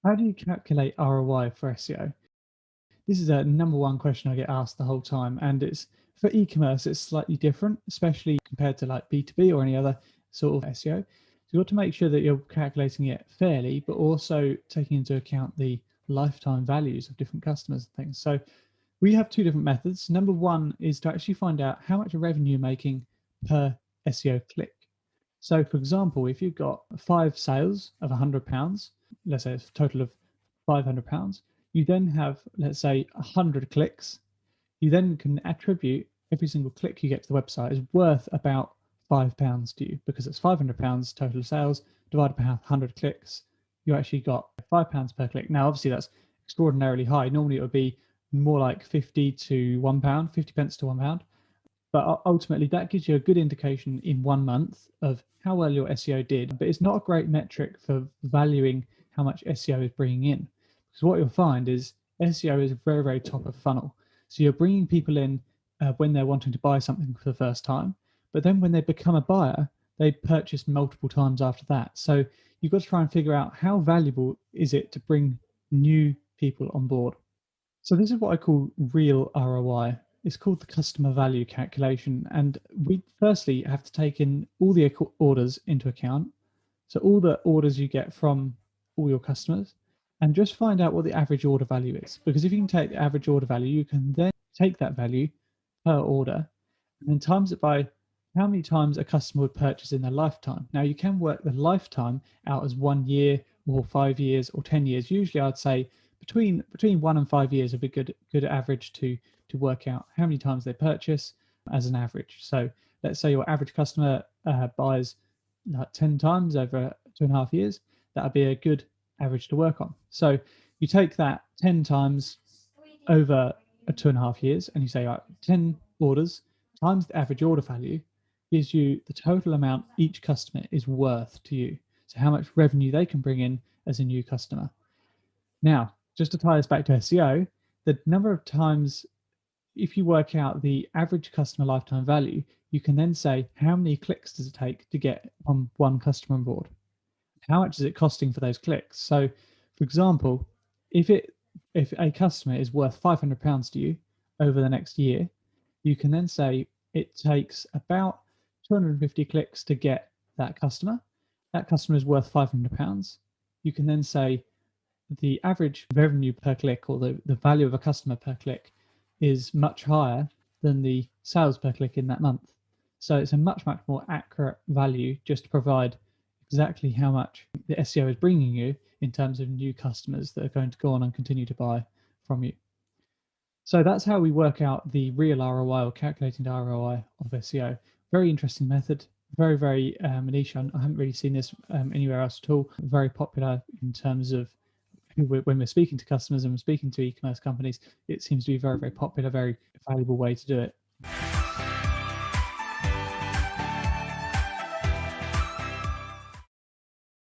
How do you calculate ROI for SEO? This is a number one question I get asked the whole time, and it's for e-commerce, it's slightly different, especially compared to like B2B or any other sort of SEO. So you got to make sure that you're calculating it fairly, but also taking into account the lifetime values of different customers and things. So we have two different methods. Number one is to actually find out how much revenue you're making per SEO click. So, for example, if you've got 5 sales of £100, let's say it's a total of £500, you then have, let's say, 100 clicks. You then can attribute every single click you get to the website is worth about £5 to you because it's £500 total sales divided by 100 clicks. You actually got £5 per click. Now, obviously, that's extraordinarily high. Normally, it would be more like 50 to £1, 50 pence to £1. But ultimately, that gives you a good indication in 1 month of how well your SEO did. But it's not a great metric for valuing how much SEO is bringing in. Because what you'll find is SEO is very, very top of funnel. So you're bringing people in when they're wanting to buy something for the first time. But then when they become a buyer, they purchase multiple times after that. So you've got to try and figure out how valuable is it to bring new people on board. So this is what I call real ROI. It's called the customer value calculation. And we firstly have to take in all the orders into account. So all the orders you get from all your customers and just find out what the average order value is. Because if you can take the average order value, you can then take that value per order and then times it by how many times a customer would purchase in their lifetime. Now you can work the lifetime out as 1 year or 5 years or 10 years. Usually I'd say between 1 and 5 years would be good average to work out how many times they purchase as an average. So let's say your average customer buys like 10 times over 2.5 years. That would be a good average to work on. So you take that 10 times over 2.5 years and you say, right, 10 orders times the average order value gives you the total amount each customer is worth to you. So how much revenue they can bring in as a new customer. Now, just to tie this back to SEO, the number of times, if you work out the average customer lifetime value, you can then say how many clicks does it take to get on one customer on board? How much is it costing for those clicks? So, for example, if a customer is worth £500 to you over the next year, you can then say it takes about 250 clicks to get that customer. That customer is worth £500. You can then say the average revenue per click or the value of a customer per click is much higher than the sales per click in that month. So it's a much, much more accurate value just to provide exactly how much the SEO is bringing you in terms of new customers that are going to go on and continue to buy from you. So that's how we work out the real ROI or calculating the ROI of SEO. Very interesting method, very, very niche. I haven't really seen this anywhere else at all. Very popular in terms of when we're speaking to customers and we're speaking to e-commerce companies, it seems to be very, very popular, very valuable way to do it.